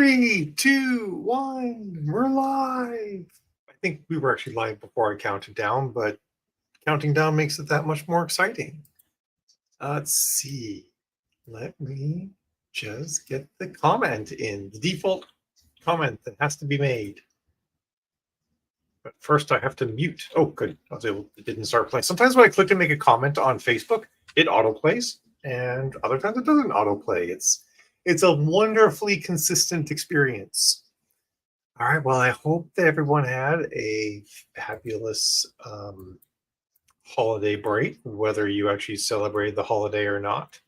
Three, two, one, we're live. I think we were actually live before I counted down, but counting down makes it that much more exciting. Let's see. Let me just get the comment in, the default comment that has to be made. But first I have to mute. Oh, good. It didn't start playing. Sometimes when I click to make a comment on Facebook, it autoplays, and other times it doesn't autoplay. It's a wonderfully consistent experience. All right. Well, I hope that everyone had a fabulous holiday break, whether you actually celebrated the holiday or not.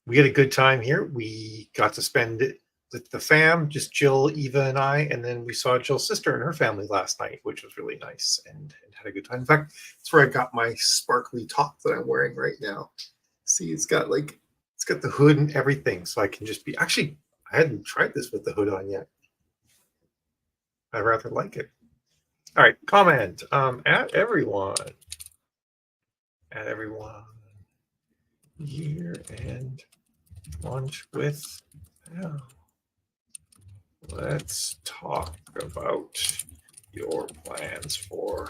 We had a good time here. We got to spend it with the fam, just Jill, Eva, and I, and then we saw Jill's sister and her family last night, which was really nice, and had a good time. In fact, that's where I got my sparkly top that I'm wearing right now. See, it's got the hood and everything, so I can just be. Actually, I hadn't tried this with the hood on yet. I rather like it. All right, comment at everyone. Year-end lunch with Al. Let's talk about your plans for.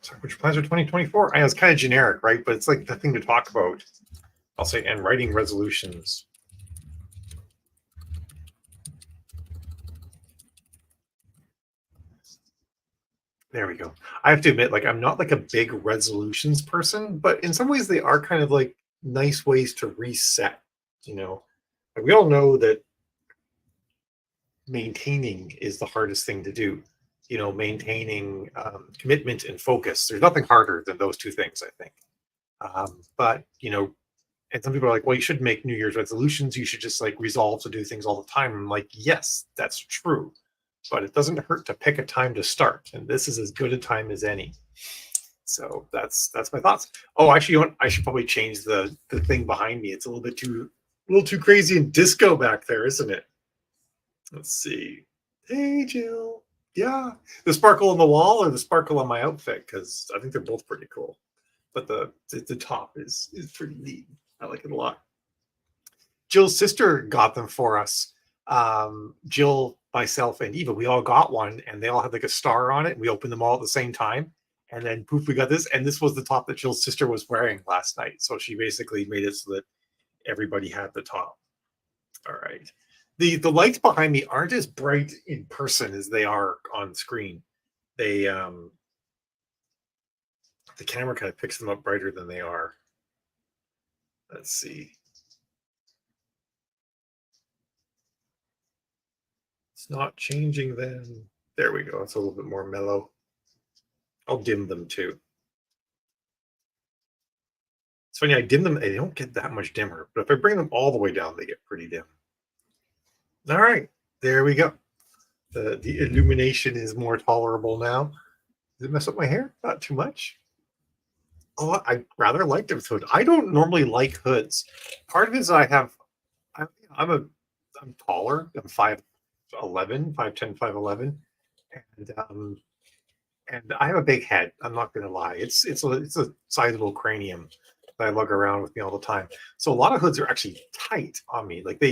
Sorry, which plans are 2024? I know it's kind of generic, right? But it's like the thing to talk about. I'll say, and writing resolutions. There we go. I have to admit, like, I'm not like a big resolutions person, but in some ways they are kind of like nice ways to reset. You know, like we all know that maintaining is the hardest thing to do. You know, maintaining commitment and focus. There's nothing harder than those two things, I think. But you know, and some people are like, well, you shouldn't make New Year's resolutions. You should just like resolve to do things all the time. I'm like, yes, that's true. But it doesn't hurt to pick a time to start, and this is as good a time as any. So that's my thoughts. Oh, actually, you know what? I should probably change the thing behind me. It's a little too crazy and disco back there, isn't it? Let's see. Hey, Jill. Yeah, the sparkle on the wall or the sparkle on my outfit, because I think they're both pretty cool. But the top is pretty neat. I like it a lot. Jill's sister got them for us. Jill, myself, and Eva, we all got one, and they all had like a star on it. And we opened them all at the same time, and then poof, we got this. And this was the top that Jill's sister was wearing last night. So she basically made it so that everybody had the top. All right. The lights behind me aren't as bright in person as they are on screen. They the camera kind of picks them up brighter than they are. Let's see. It's not changing then. There we go. It's a little bit more mellow. I'll dim them too. It's funny, I dim them, they don't get that much dimmer, but if I bring them all the way down, they get pretty dim. All right, there we go. The illumination is more tolerable now. Does it mess up my hair? Not too much. Oh, I rather liked it with hood. I don't normally like hoods. Part of it is I'm taller. I'm 5'11", 5'10", 5'11", and I have a big head. I'm not going to lie. It's a sizable cranium that I lug around with me all the time. So a lot of hoods are actually tight on me. Like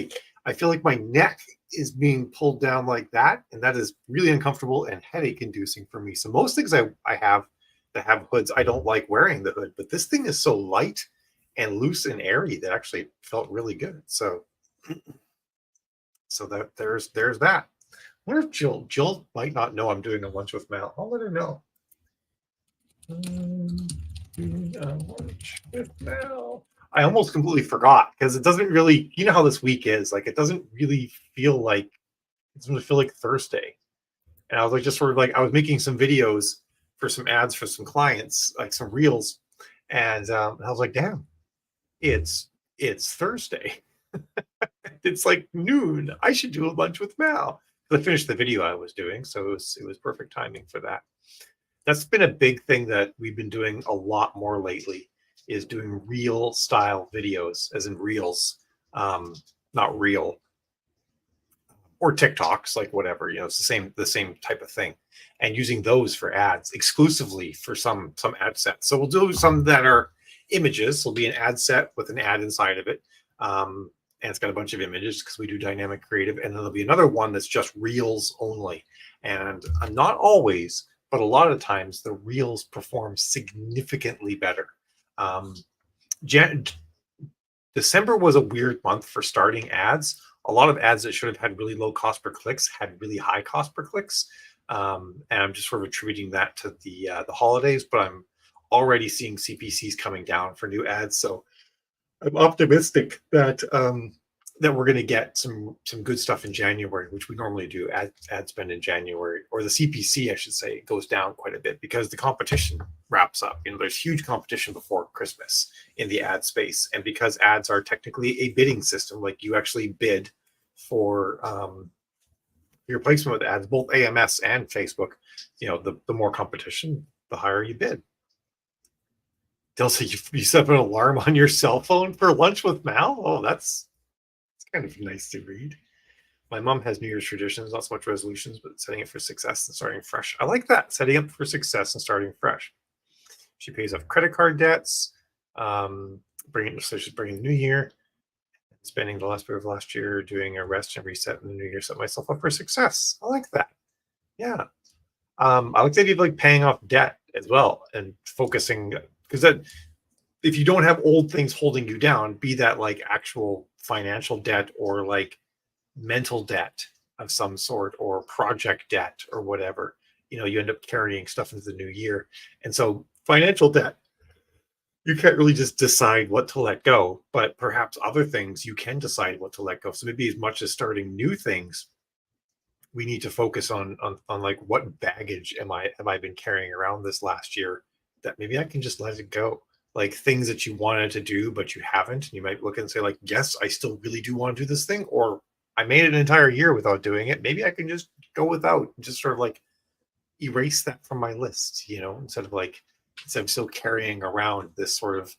I feel like my neck is being pulled down like that, and that is really uncomfortable and headache inducing for me. So most things I have that have hoods, I don't like wearing the hood, but this thing is so light and loose and airy that actually felt really good. So that there's that. Where's Jill? Jill might not know I'm doing a lunch with Mal. I'll let her know. Doing a lunch with Mal. I almost completely forgot because it doesn't really, you know how this week is. Like, it doesn't really feel like, it doesn't really feel like Thursday. And I was like, just sort of like, I was making some videos for some ads for some clients, like some reels. And I was like, damn, it's Thursday. It's like noon. I should do a lunch with Mal. I finished the video I was doing, so it was perfect timing for that. That's been a big thing that we've been doing a lot more lately, is doing reel style videos, as in reels, not real, or TikToks, like whatever, you know, it's the same type of thing, and using those for ads exclusively for some ad sets. So we'll do some that are images. So it'll be an ad set with an ad inside of it. And it's got a bunch of images because we do dynamic creative. And then there'll be another one that's just reels only. And not always, but a lot of times the reels perform significantly better. December was a weird month for starting ads. A lot of ads that should have had really low cost per clicks had really high cost per clicks. And I'm just sort of attributing that to the holidays, but I'm already seeing CPCs coming down for new ads. So I'm optimistic that that we're going to get some good stuff in January, which we normally do. Ad spend in January, or the CPC, I should say, goes down quite a bit because the competition wraps up. There's huge competition before Christmas in the ad space, and because ads are technically a bidding system, like you actually bid for your placement with ads, both AMS and Facebook. The more competition, the higher you bid. They'll say you set an alarm on your cell phone for lunch with Mal. Oh, that's kind of nice to read. My mom has New Year's traditions, not so much resolutions, but setting it for success and starting fresh. I like that, setting up for success and starting fresh. She pays off credit card debts, so she's bringing the new year, spending the last bit of last year doing a rest and reset in the new year, set myself up for success. I like that. Yeah. I like the idea of like paying off debt as well and focusing, because that if you don't have old things holding you down, be that like actual financial debt or like mental debt of some sort or project debt or whatever, you end up carrying stuff into the new year. And so financial debt, you can't really just decide what to let go, but perhaps other things you can decide what to let go. So maybe as much as starting new things, we need to focus on like what baggage have I been carrying around this last year that maybe I can just let it go. Like things that you wanted to do, but you haven't. You might look and say like, yes, I still really do want to do this thing, or I made it an entire year without doing it. Maybe I can just go without, just sort of like erase that from my list, instead of still carrying around this sort of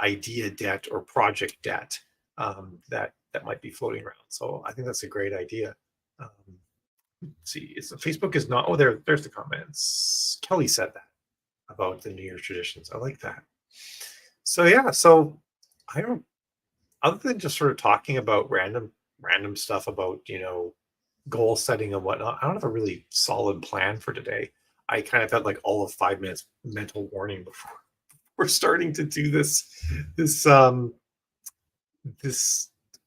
idea debt or project debt that might be floating around. So I think that's a great idea. Let's see, Facebook is not. Oh, there's the comments. Kelly said that about the New Year's traditions. I like that. So yeah, so I don't. Other than just sort of talking about random stuff about goal setting and whatnot, I don't have a really solid plan for today. I kind of had like all of 5 minutes mental warning before we're starting to do this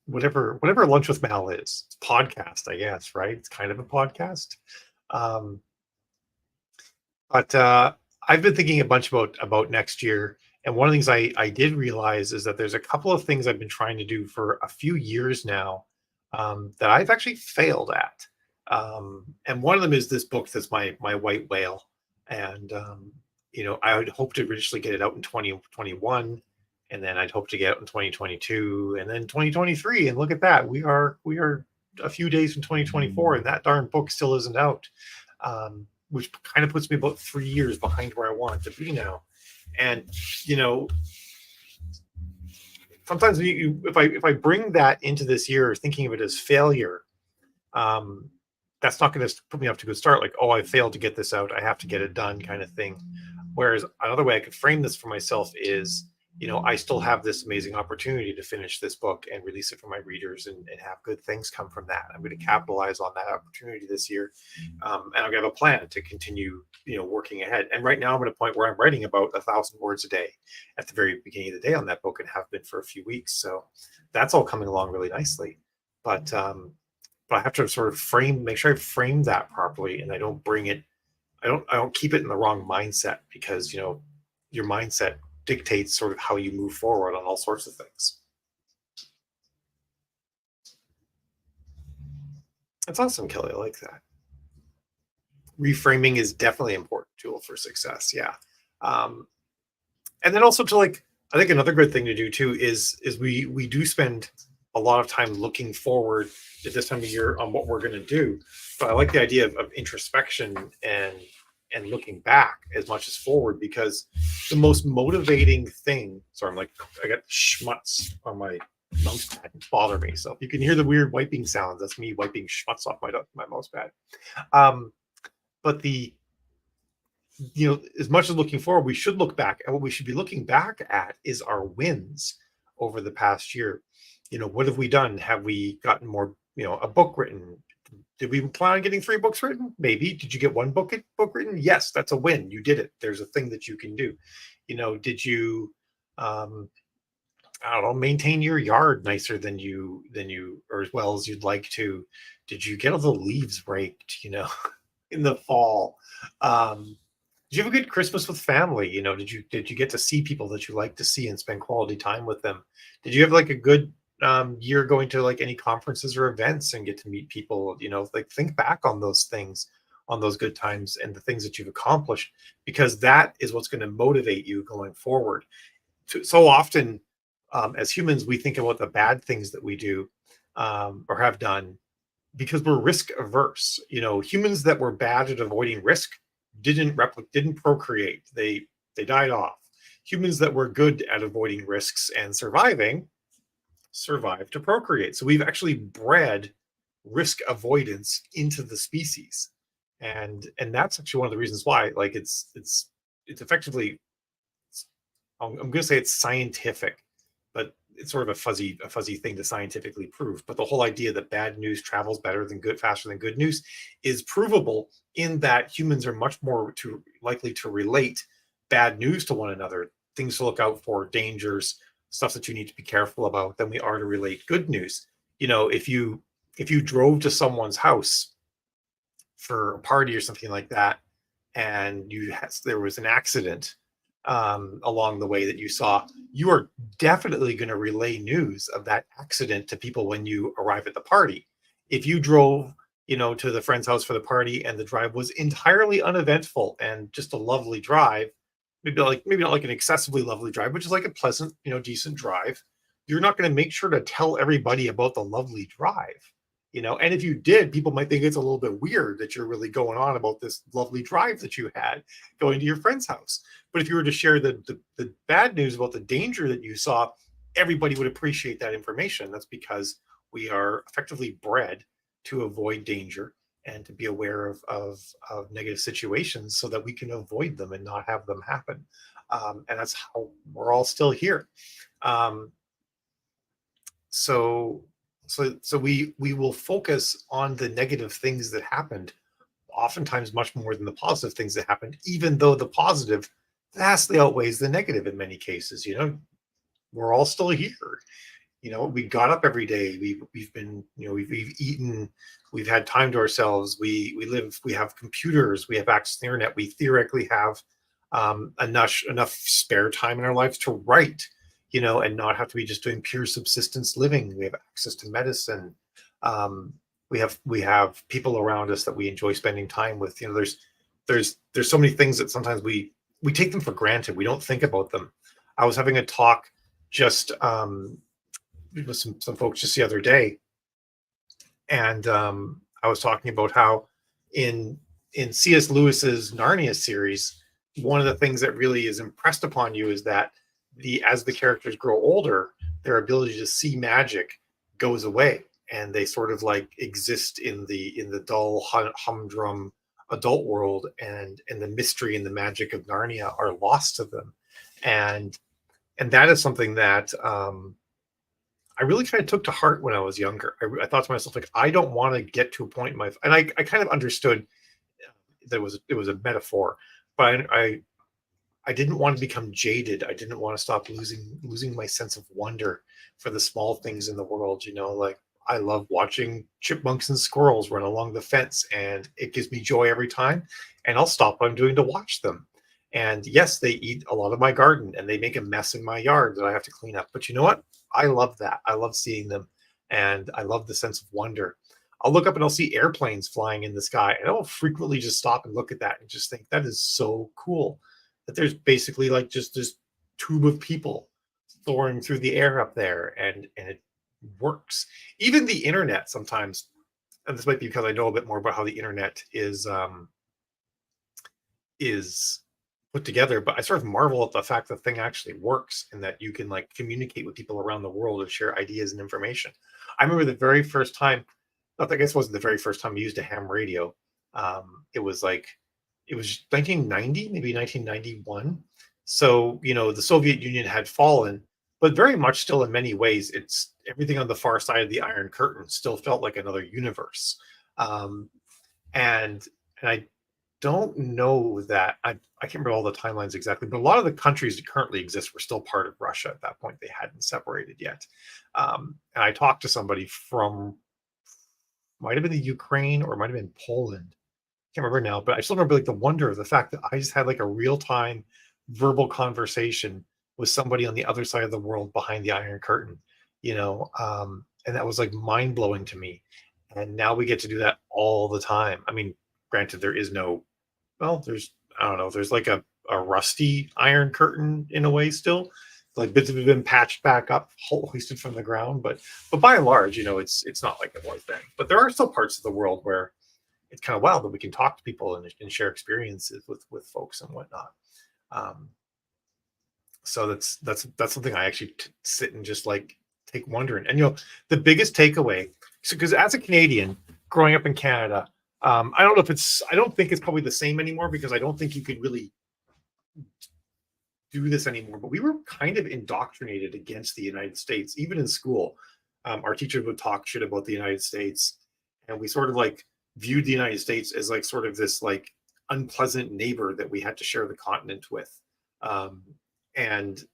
whatever Lunch with Mal is. It's podcast, I guess, right? It's kind of a podcast. But I've been thinking a bunch about next year. And one of the things I did realize is that there's a couple of things I've been trying to do for a few years now that I've actually failed at. And one of them is this book that's my white whale. And, I would hope to originally get it out in 2021. And then I'd hope to get out in 2022 and then 2023. And look at that. We are a few days from 2024 and that darn book still isn't out. Which kind of puts me about 3 years behind where I want it to be now. And, sometimes if I bring that into this year, thinking of it as failure, that's not going to put me up to a good start. Like, oh, I failed to get this out, I have to get it done kind of thing. Whereas another way I could frame this for myself is, I still have this amazing opportunity to finish this book and release it for my readers and have good things come from that. I'm going to capitalize on that opportunity this year. And I'm going to have a plan to continue, working ahead. And right now I'm at a point where I'm writing about 1,000 words a day at the very beginning of the day on that book and have been for a few weeks. So that's all coming along really nicely. But I have to sort of make sure I frame that properly and I don't bring it, I don't keep it in the wrong mindset because, your mindset dictates sort of how you move forward on all sorts of things. That's awesome, Kelly. I like that. Reframing is definitely an important tool for success. Yeah. And then also I think another good thing to do too is we do spend a lot of time looking forward at this time of year on what we're going to do. But I like the idea of introspection and looking back as much as forward, because the most motivating thing. Sorry, I got schmutz on my mouse pad. It's bother me. So if you can hear the weird wiping sounds, that's me wiping schmutz off my mouse pad. But the as much as looking forward, we should look back. And what we should be looking back at is our wins over the past year. What have we done? Have we gotten more, a book written? Did we plan on getting 3 books written? Maybe. Did you get 1 book written? Yes, that's a win. You did it. There's a thing that you can do. Did you, I don't know, maintain your yard nicer than you or as well as you'd like to? Did you get all the leaves raked, in the fall? Did you have a good Christmas with family? Did you get to see people that you like to see and spend quality time with them? Did you have like a good year going to like any conferences or events and get to meet people? Like think back on those things, on those good times and the things that you've accomplished, because that is what's going to motivate you going forward. So often, as humans, we think about the bad things that we do or have done because we're risk averse. Humans that were bad at avoiding risk didn't procreate. They died off. Humans that were good at avoiding risks and surviving survived to procreate. So we've actually bred risk avoidance into the species, and that's actually one of the reasons why. Like it's effectively, I'm going to say it's scientific, but it's sort of a fuzzy thing to scientifically prove. But the whole idea that bad news travels faster than good news is provable in that humans are much more likely to relate bad news to one another, things to look out for, dangers, stuff that you need to be careful about, than we are to relate good news. If you drove to someone's house for a party or something like that, and there was an accident along the way that you saw, you are definitely going to relay news of that accident to people when you arrive at the party. If you drove, to the friend's house for the party and the drive was entirely uneventful and just a lovely drive, maybe not like an excessively lovely drive, but just like a pleasant, decent drive, you're not going to make sure to tell everybody about the lovely drive. And if you did, people might think it's a little bit weird that you're really going on about this lovely drive that you had going to your friend's house. But if you were to share the bad news about the danger that you saw, everybody would appreciate that information. That's because we are effectively bred to avoid danger and to be aware of negative situations so that we can avoid them and not have them happen. And that's how we're all still here. So we will focus on the negative things that happened, oftentimes much more than the positive things that happened, even though the positive vastly outweighs the negative in many cases. We're all still here. We got up every day. We've been, we've eaten, we've had time to ourselves. We have computers, we have access to the internet. We theoretically have enough spare time in our lives to write, and not have to be just doing pure subsistence living. We have access to medicine. We have people around us that we enjoy spending time with. There's so many things that sometimes we take them for granted. We don't think about them. I was having a talk just with some folks just the other day, and I was talking about how in C.S. Lewis's Narnia series, one of the things that really is impressed upon you is that as the characters grow older, their ability to see magic goes away, and they sort of like exist in the dull, humdrum adult world, and the mystery and the magic of Narnia are lost to them, and that is something that I really kind of took to heart when I was younger. I thought to myself, like, I don't want to get to a point in my, and I kind of understood that it was a metaphor, but I didn't want to become jaded. I didn't want to stop losing my sense of wonder for the small things in the world. Like I love watching chipmunks and squirrels run along the fence, and it gives me joy every time. And I'll stop what I'm doing to watch them. And yes, they eat a lot of my garden and they make a mess in my yard that I have to clean up. But you know what? I love that. I love seeing them, and I love the sense of wonder. I'll look up and I'll see airplanes flying in the sky, and I'll frequently just stop and look at that and just think that is so cool that there's basically like just this tube of people soaring through the air up there, and it works. Even the internet sometimes, and this might be because I know a bit more about how the internet is put together, but I sort of marvel at the fact that the thing actually works and that you can like communicate with people around the world and share ideas and information. I remember the very first time, I guess it wasn't the very first time I used a ham radio. It was like it was 1990, maybe 1991. So, the Soviet Union had fallen, but very much still in many ways, it's everything on the far side of the Iron Curtain still felt like another universe. Um, and and I don't know that I can't remember all the timelines exactly, but a lot of the countries that currently exist were still part of Russia at that point. They hadn't separated yet. And I talked to somebody from might have been the Ukraine or might have been Poland. Can't remember now, but I still remember like the wonder of the fact that I just had like a real time verbal conversation with somebody on the other side of the world behind the Iron Curtain, and that was like mind blowing to me. And now we get to do that all the time. I mean, granted, there is no, well, there's, I don't know, there's like a rusty Iron Curtain in a way still. Like bits have been patched back up, hoisted from the ground, but by and large, it's not like it was then. But there are still parts of the world where it's kind of wild that we can talk to people and share experiences with folks and whatnot. Um, so that's something I actually sit and just like take wonder in. And the biggest takeaway, because as a Canadian growing up in Canada, I don't know if I don't think it's probably the same anymore, because I don't think you could really do this anymore. But we were kind of indoctrinated against the United States, even in school. Our teachers would talk shit about the United States, and we sort of like viewed the United States as like sort of this like unpleasant neighbor that we had to share the continent with. Um, and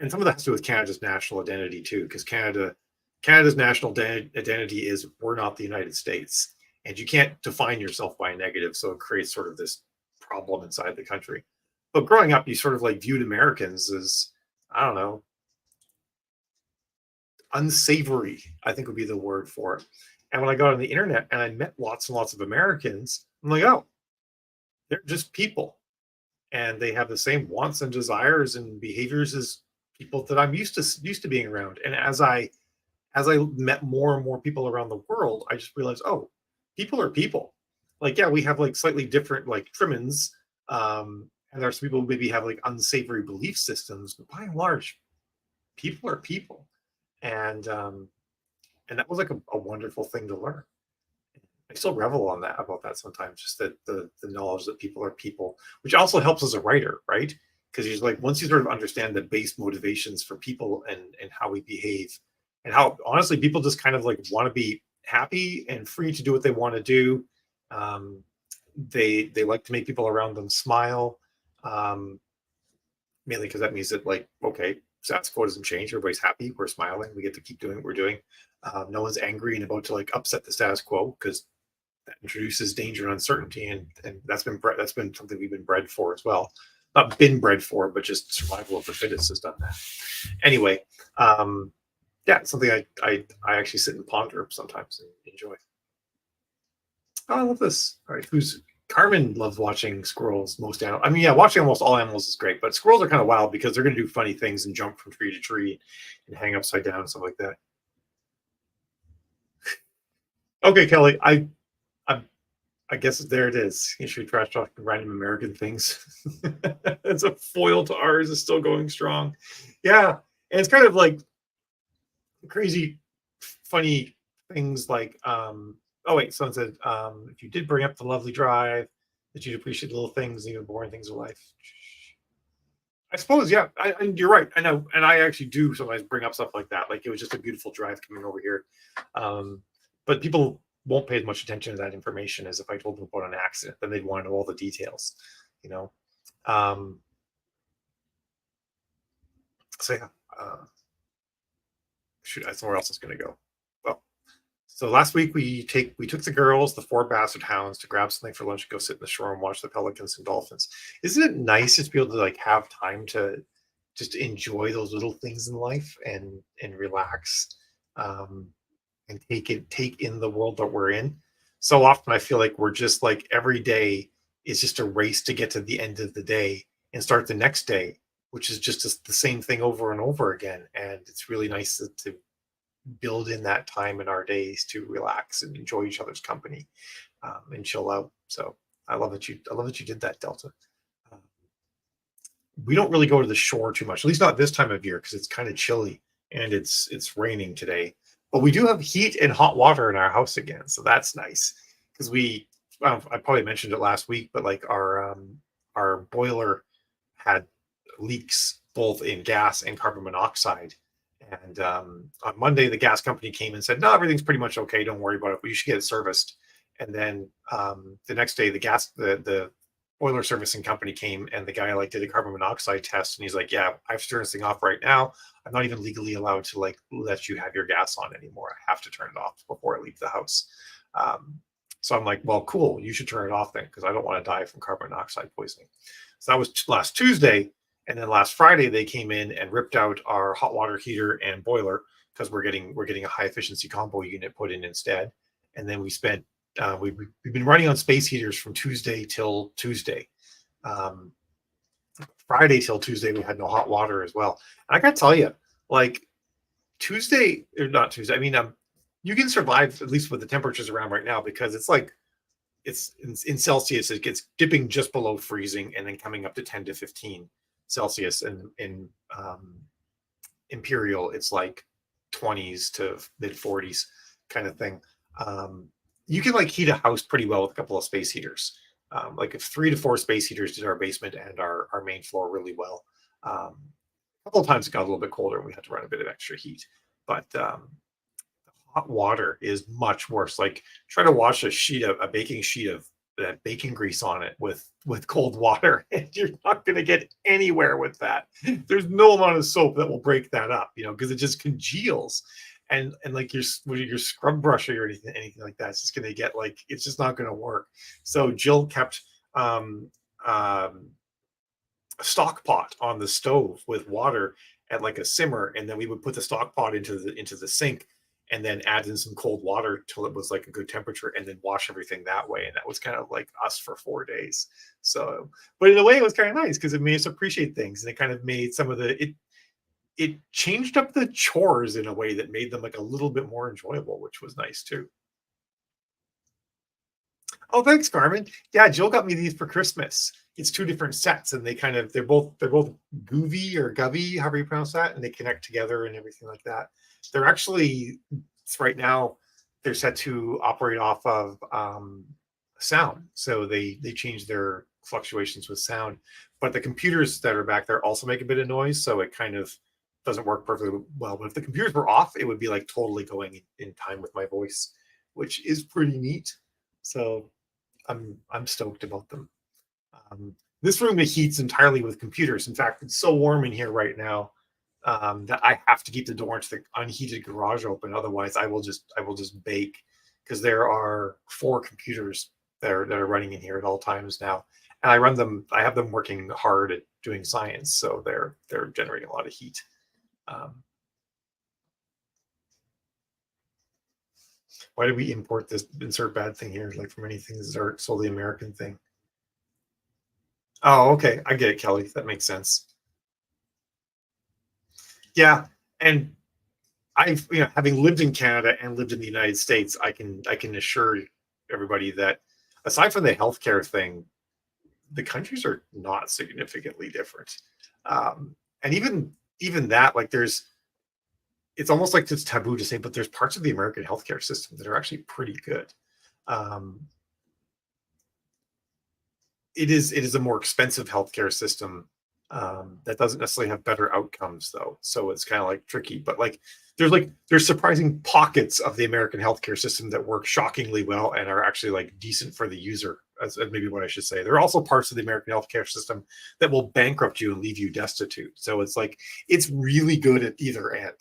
some of that has to do with Canada's national identity too, because Canada's national identity is we're not the United States, and you can't define yourself by a negative, so it creates sort of this problem inside the country. But growing up, you sort of like viewed Americans as, I don't know, unsavory, I think would be the word for it. And when I got on the internet and I met lots and lots of Americans, I'm like, oh, they're just people. And they have the same wants and desires and behaviors as people that I'm used to being around. And as I met more and more people around the world, I just realized, oh, people are people. Like, yeah, we have like slightly different like trimmings. And there's people who maybe have like unsavory belief systems, but by and large, people are people. And that was like a wonderful thing to learn. I still revel on that about that sometimes, just that the knowledge that people are people, which also helps as a writer, right? Because you're like, once you sort of understand the base motivations for people and how we behave, and how honestly people just kind of like want to be happy and free to do what they want to do. They like to make people around them smile, mainly because that means that like, okay, status quo doesn't change. Everybody's happy. We're smiling. We get to keep doing what we're doing. No one's angry and about to like upset the status quo, because that introduces danger and uncertainty, and that's been something we've been bred for as well. Not been bred for, but just survival of the fittest has done that. Anyway, yeah, something I actually sit and ponder sometimes and enjoy. Oh, I love this. All right, Carmen loves watching squirrels. I mean, yeah, watching almost all animals is great, but squirrels are kind of wild because they're going to do funny things and jump from tree to tree and hang upside down and stuff like that. Okay, Kelly, I guess there it is. You should trash talk random American things. It's a foil to ours. Is still going strong. Yeah, and it's kind of like crazy, funny things like. Oh wait, someone said if you did bring up the lovely drive, that you'd appreciate the little things, even boring things of life. I suppose, yeah. And you're right. I know, and I actually do sometimes bring up stuff like that. Like it was just a beautiful drive coming over here, but people won't pay as much attention to that information as if I told them about an accident. Then they'd want to know all the details, you know. So yeah, shoot, I somewhere else is going to go. Well, so last week we took the girls, the 4 bastard hounds, to grab something for lunch and go sit in the shore and watch the pelicans and dolphins. Isn't it nice just to be able to like have time to just enjoy those little things in life and relax, and take in the world that we're in? So often I feel like we're just like every day is just a race to get to the end of the day and start the next day, which is just the same thing over and over again. And it's really nice to build in that time in our days to relax and enjoy each other's company, and chill out. So I love that you did that, Delta. Um, we don't really go to the shore too much, at least not this time of year, because it's kind of chilly and it's raining today. But we do have heat and hot water in our house again, so that's nice. Because I probably mentioned it last week, but like our boiler had leaks both in gas and carbon monoxide. And on Monday, the gas company came and said, "No, everything's pretty much okay. Don't worry about it. But you should get it serviced." And then the next day, the boiler servicing company came, and the guy like did a carbon monoxide test, and he's like, "Yeah, I have to turn this thing off right now. I'm not even legally allowed to like let you have your gas on anymore. I have to turn it off before I leave the house." Um, so I'm like, "Well, cool. You should turn it off then, because I don't want to die from carbon monoxide poisoning." So that was last Tuesday. And then last Friday, they came in and ripped out our hot water heater and boiler because we're getting a high efficiency combo unit put in instead. And then we spent we've been running on space heaters from Tuesday till Tuesday. Um, Friday till Tuesday, we had no hot water as well. And I got to tell you, like Tuesday or not Tuesday, I mean, you can survive at least with the temperatures around right now because it's like it's in Celsius, it gets dipping just below freezing and then coming up to 10 to 15 Celsius. And in Imperial, it's like 20s to mid 40s kind of thing. You can like heat a house pretty well with a couple of space heaters. Like if 3 to 4 space heaters did our basement and our main floor really well. A couple of times it got a little bit colder and we had to run a bit of extra heat. But hot water is much worse. Like try to wash a baking sheet of that baking grease on it with cold water, and you're not going to get anywhere with that. There's no amount of soap that will break that up, because it just congeals. And like your scrub brush or anything like that, it's just going to get like it's just not going to work. So Jill kept a stock pot on the stove with water at like a simmer, and then we would put the stock pot into the sink and then add in some cold water till it was like a good temperature and then wash everything that way. And that was kind of like us for 4 days. So, but in a way it was kind of nice because it made us appreciate things, and it kind of made some of it changed up the chores in a way that made them like a little bit more enjoyable, which was nice too. Oh, thanks, Carmen. Yeah, Jill got me these for Christmas. It's 2 different sets, and they're both Goovy or Govy, however you pronounce that, and they connect together and everything like that. They're actually right now they're set to operate off of sound, so they change their fluctuations with sound. But the computers that are back there also make a bit of noise, so it kind of doesn't work perfectly well. But if the computers were off, it would be like totally going in time with my voice, which is pretty neat. So I'm stoked about them. This room heats entirely with computers. In fact, it's so warm in here right now that I have to keep the door into the unheated garage open. Otherwise, I will just bake, because there are 4 computers that are running in here at all times now, and I have them working hard at doing science, so they're generating a lot of heat. Why did we import this insert bad thing here? Like for many things that are solely American thing. Oh, okay. I get it, Kelly. That makes sense. Yeah. And I've, having lived in Canada and lived in the United States, I can assure everybody that aside from the healthcare thing, the countries are not significantly different. And even that, like it's almost like it's taboo to say, but there's parts of the American healthcare system that are actually pretty good. Um, it is a more expensive healthcare system that doesn't necessarily have better outcomes, though. So it's kind of like tricky. But there's surprising pockets of the American healthcare system that work shockingly well and are actually like decent for the user. As maybe what I should say. There are also parts of the American healthcare system that will bankrupt you and leave you destitute. So it's like it's really good at either end.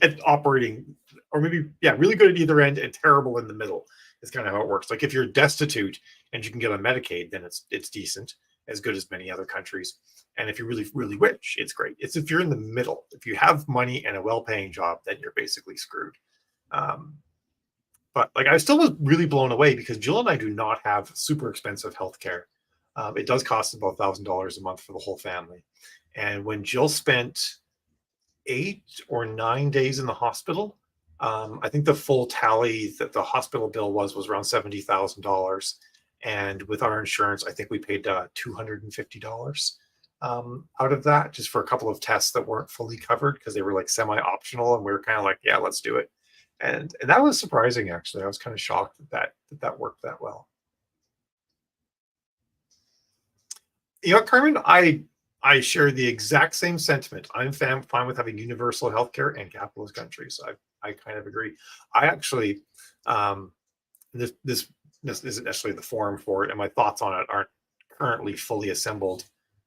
At operating, or maybe really good at either end and terrible in the middle is kind of how it works. Like if you're destitute and you can get on Medicaid, then it's decent, as good as many other countries. And if you're really really rich, it's great. It's if you're in the middle, if you have money and a well-paying job, then you're basically screwed. But like I still was really blown away because Jill and I do not have super expensive healthcare. It does cost about $1,000 a month for the whole family. And when Jill spent 8 or 9 days in the hospital, I think the full tally that the hospital bill was around $70,000. And with our insurance, I think we paid $250 out of that, just for a couple of tests that weren't fully covered because they were like semi-optional, and we were kind of like, yeah, let's do it. And that was surprising, actually. I was kind of shocked that worked that well. You know, Carmen, I share the exact same sentiment. I'm fine with having universal healthcare and capitalist countries. I kind of agree. I actually, um, this isn't necessarily the forum for it, and my thoughts on it aren't currently fully assembled.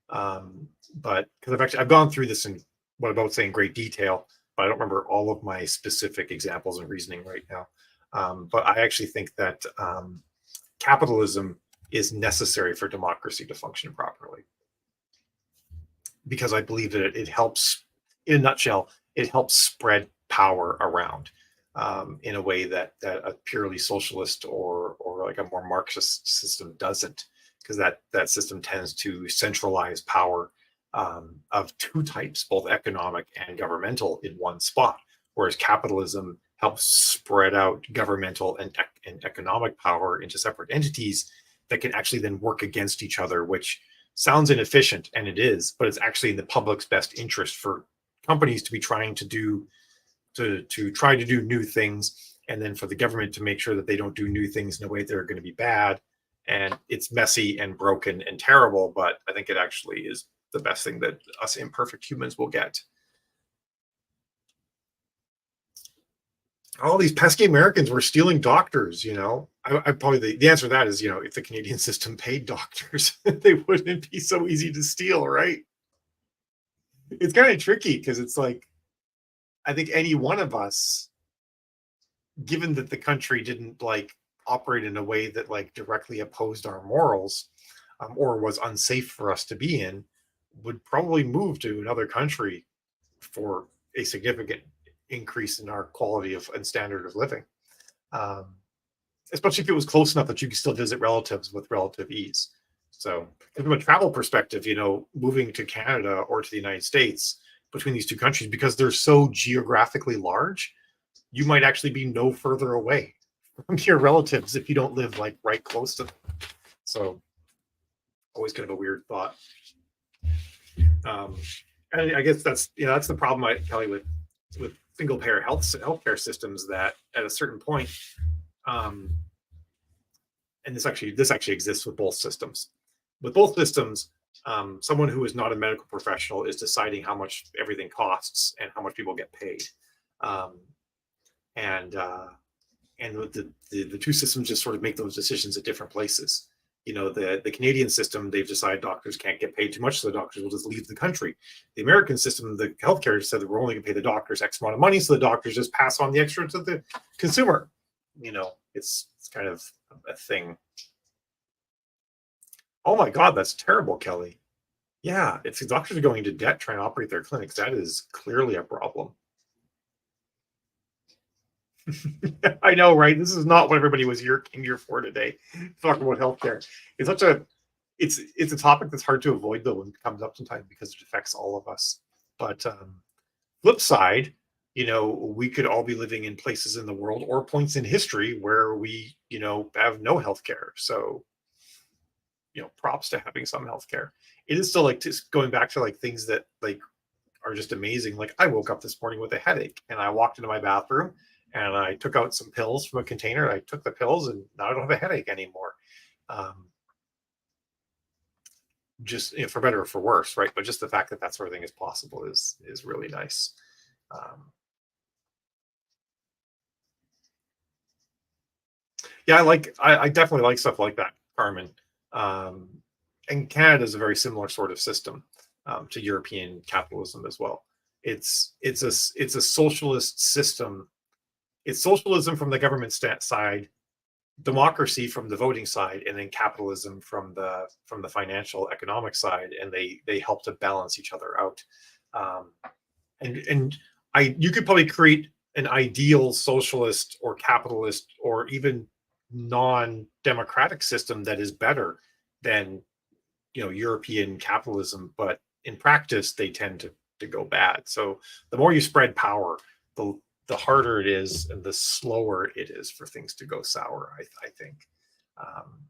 But because I've gone through this in what I'm about to say in great detail, but I don't remember all of my specific examples and reasoning right now. But I actually think that capitalism is necessary for democracy to function properly, because I believe that it helps, in a nutshell, it helps spread power around in a way that a purely socialist or like a more Marxist system doesn't, because that system tends to centralize power of two types, both economic and governmental, in one spot, whereas capitalism helps spread out governmental and economic power into separate entities that can actually then work against each other, which sounds inefficient, and it is, but it's actually in the public's best interest for companies to be trying to try to do new things, and then for the government to make sure that they don't do new things in a way that are going to be bad. And it's messy and broken and terrible, but I think it actually is the best thing that us imperfect humans will get. All these pesky Americans were stealing doctors, you know. I probably the answer to that is, you know, if the Canadian system paid doctors, they wouldn't be so easy to steal, right? It's kind of tricky because it's like, I think any one of us, given that the country didn't like operate in a way that like directly opposed our morals, or was unsafe for us to be in, would probably move to another country for a significant increase in our quality of and standard of living. Um, Especially if it was close enough that you could still visit relatives with relative ease. So, from a travel perspective, you know, moving to Canada or to the United States between these two countries, because they're so geographically large, you might actually be no further away from your relatives if you don't live like right close to them. So, always kind of a weird thought. Um, and I guess that's, you know, that's the problem, I tell you, with single payer healthcare systems, that at a certain point, um, and this actually exists with both systems. With both systems, someone who is not a medical professional is deciding how much everything costs and how much people get paid, um, and the two systems just sort of make those decisions at different places. You know, the Canadian system, they've decided doctors can't get paid too much, so the doctors will just leave the country. The American system, the healthcare, said that we're only going to pay the doctors X amount of money, so the doctors just pass on the extra to the consumer. You know, it's kind of a thing. Oh my God, that's terrible, Kelly. Yeah, if the doctors are going into debt trying to operate their clinics, that is clearly a problem. I know, right? This is not what everybody was came here for today. Talking about healthcare. It's such a it's a topic that's hard to avoid though when it comes up sometimes, because it affects all of us. But flip side, you know, we could all be living in places in the world or points in history where we, you know, have no healthcare. So, you know, props to having some healthcare. It is still like just going back to like things that like are just amazing. Like I woke up this morning with a headache and I walked into my bathroom and I took out some pills from a container. And I took the pills and now I don't have a headache anymore. Um, just, you know, for better or for worse, right? But just the fact that that sort of thing is possible is really nice. Um, yeah, I definitely like stuff like that, Carmen. Um, and Canada is a very similar sort of system to European capitalism as well. It's a socialist system. It's socialism from the government side, democracy from the voting side, and then capitalism from the financial economic side, and they help to balance each other out. Um, and you could probably create an ideal socialist or capitalist or even non-democratic system that is better than, you know, European capitalism, but in practice they tend to go bad. So the more you spread power, the harder it is and the slower it is for things to go sour, I think. Um,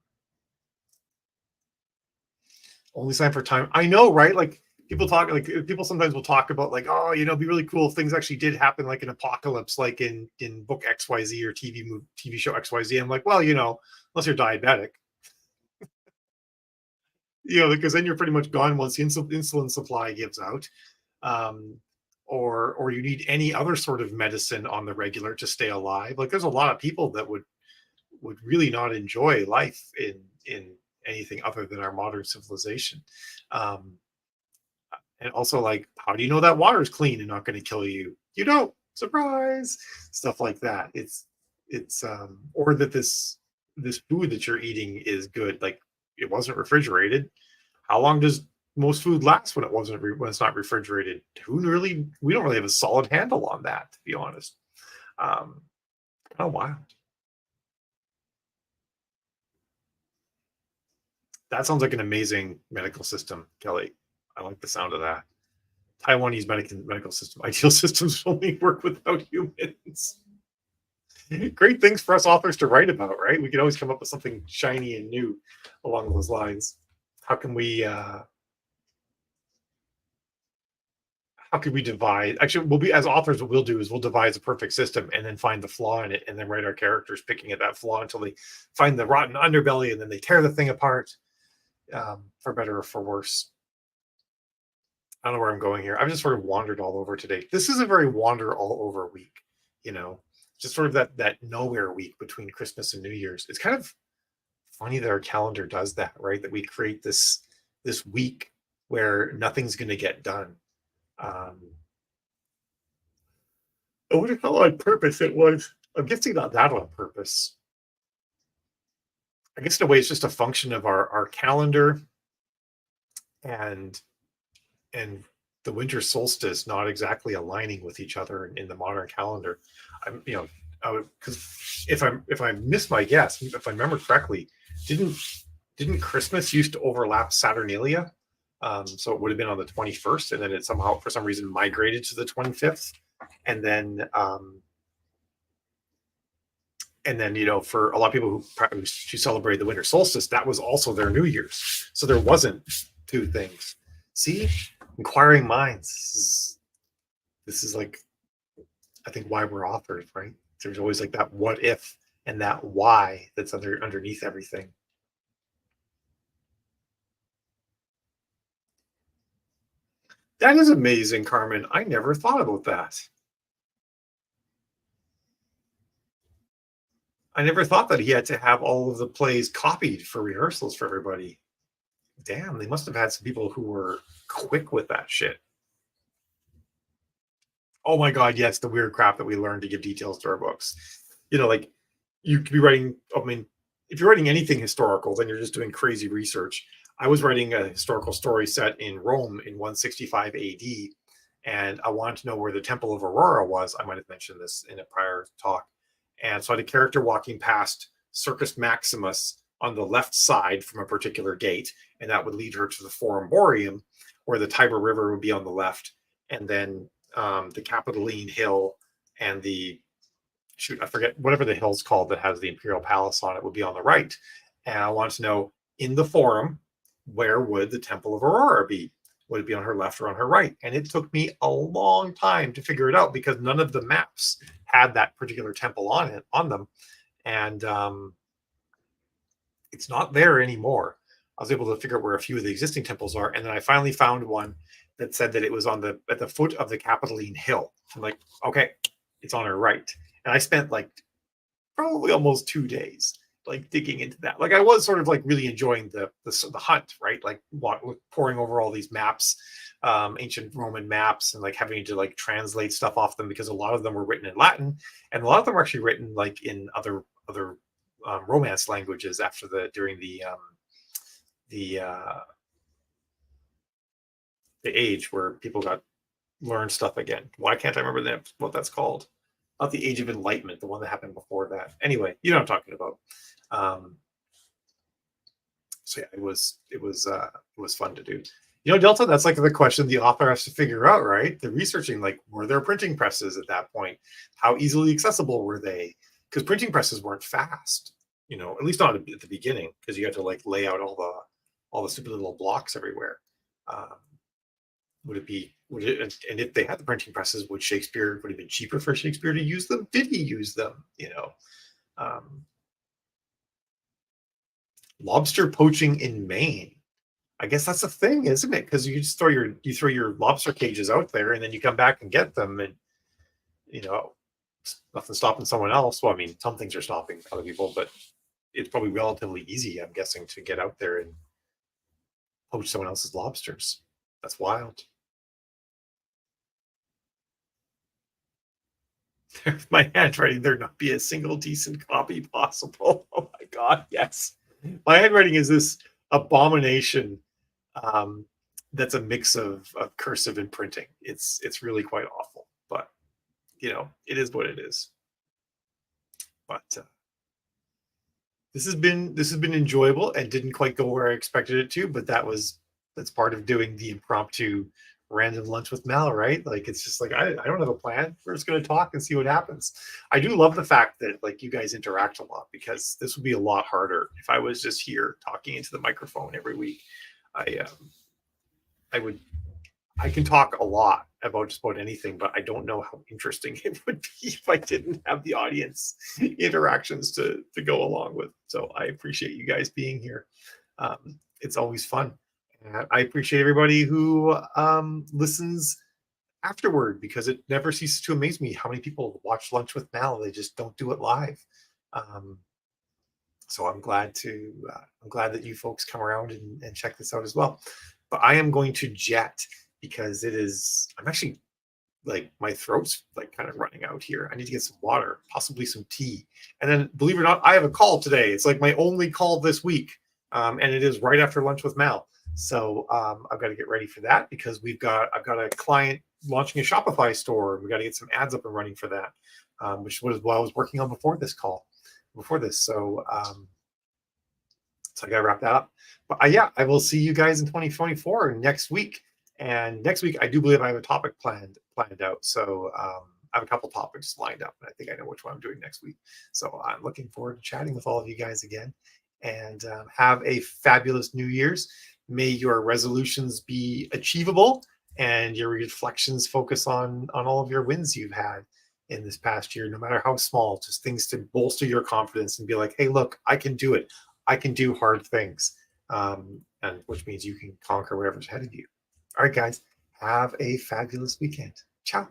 Only sign for time. I know, right? Like people sometimes will talk about like, oh, it'd be really cool if things actually did happen, like an apocalypse, like in book XYZ or TV show XYZ. I'm like, well, unless you're diabetic, because then you're pretty much gone once the insulin supply gives out. um, or you need any other sort of medicine on the regular to stay alive. Like there's a lot of people that would really not enjoy life in anything other than our modern civilization. Um, and also, like, how do you know that water is clean and not going to kill you? You don't. Surprise. Stuff like that. It's or that this food that you're eating is good. Like it wasn't refrigerated. How long does most food last when when it's not refrigerated? We don't really have a solid handle on that, to be honest. Um, oh wow, that sounds like an amazing medical system, Kelly. I like the sound of that. Taiwanese medical system. Ideal systems only work without humans. Great things for us authors to write about, right? We can always come up with something shiny and new along those lines. How can we how could we divide? Actually, we'll be as authors, what we'll do is we'll devise a perfect system and then find the flaw in it and then write our characters picking at that flaw until they find the rotten underbelly and then they tear the thing apart, for better or for worse. I don't know where I'm going here. I've just sort of wandered all over today. This is a very wander all over week, you know, just sort of that nowhere week between Christmas and New Year's. It's kind of funny that our calendar does that, right? That we create this week where nothing's going to get done. Um, I wonder how on purpose it was. I'm guessing not that on purpose. I guess in a way it's just a function of our calendar and and the winter solstice not exactly aligning with each other in the modern calendar. I'm, because if I miss my guess, if I remember correctly, didn't didn't Christmas used to overlap Saturnalia? So it would have been on the 21st, and then it somehow, for some reason, migrated to the 25th, and then for a lot of people who celebrated the winter solstice, that was also their New Year's. So there wasn't two things. See, inquiring minds. This is like, I think, why we're authors, right? There's always like that what if and that why that's underneath everything. That is amazing, Carmen. I never thought about that. I never thought that he had to have all of the plays copied for rehearsals for everybody. Damn, they must have had some people who were quick with that shit. Oh my god, yes, the weird crap that we learned to give details to our books. Like you could be writing, I mean, if you're writing anything historical, then you're just doing crazy research. I was writing a historical story set in Rome in 165 AD, and I wanted to know where the Temple of Aurora was. I might have mentioned this in a prior talk. And so I had a character walking past Circus Maximus on the left side from a particular gate, and that would lead her to the Forum Boreum, where the Tiber River would be on the left, and then the Capitoline Hill and I forget whatever the hill's called that has the Imperial Palace on it would be on the right. And I wanted to know, in the Forum, where would the Temple of Aurora be? Would it be on her left or on her right? And it took me a long time to figure it out because none of the maps had that particular temple on them, and it's not there anymore. I was able to figure out where a few of the existing temples are, and then I finally found one that said that it was at the foot of the Capitoline Hill. I'm like, okay, it's on her right. And I spent like probably almost 2 days like digging into that. Like I was sort of like really enjoying the hunt, right? Like pouring over all these maps, ancient Roman maps, and like having to like translate stuff off them because a lot of them were written in Latin, and a lot of them were actually written like in other Romance languages during the age where people got learned stuff again. Why can't I remember what that's called? Not the Age of Enlightenment, the one that happened before that. Anyway, you know what I'm talking about. So yeah, it was fun to do. Delta, that's like the question the author has to figure out, right? They're researching, like, were there printing presses at that point? How easily accessible were they? Because printing presses weren't fast, at least not at the beginning, because you had to like lay out all the stupid little blocks everywhere. Would it be, would it, and if they had the printing presses, would it have been cheaper for Shakespeare to use them? Did he use them? Um, lobster poaching in Maine. I guess that's a thing, isn't it? Because you just throw your lobster cages out there, and then you come back and get them, and you know, nothing stopping someone else. Well, I mean, some things are stopping other people, but it's probably relatively easy, I'm guessing, to get out there and poach someone else's lobsters. That's wild. My handwriting, there not be a single decent copy possible. Oh my God, yes. My handwriting is this abomination um, that's a mix of cursive and printing. It's really quite awful, but it is what it is. But this has been enjoyable and didn't quite go where I expected it to, but that's part of doing the impromptu random lunch with Mal, right? Like it's just like I don't have a plan. We're just gonna talk and see what happens. I do love the fact that like you guys interact a lot because this would be a lot harder if I was just here talking into the microphone every week. I I would I can talk a lot about just about anything, but I don't know how interesting it would be if I didn't have the audience interactions to go along with. So I appreciate you guys being here. It's always fun. And I appreciate everybody who listens afterward because it never ceases to amaze me how many people watch Lunch with Mal. They just don't do it live. Um, so I'm glad that you folks come around and check this out as well. But I am going to jet because I'm actually like my throat's like kind of running out here. I need to get some water, possibly some tea. And then believe it or not, I have a call today. It's like my only call this week. And it is right after Lunch with Mal. So I've got to get ready for that because I've got a client launching a Shopify store. We got to get some ads up and running for that, which was what I was working on before this. So I got to wrap that up. But yeah, I will see you guys in 2024 next week. And next week, I do believe I have a topic planned out. So I have a couple topics lined up, and I think I know which one I'm doing next week. So I'm looking forward to chatting with all of you guys again. And have a fabulous New Year's. May your resolutions be achievable, and your reflections focus on all of your wins you've had in this past year, no matter how small. Just things to bolster your confidence and be like, hey, look, I can do it. I can do hard things, and which means you can conquer whatever's ahead of you. All right, guys, have a fabulous weekend. Ciao.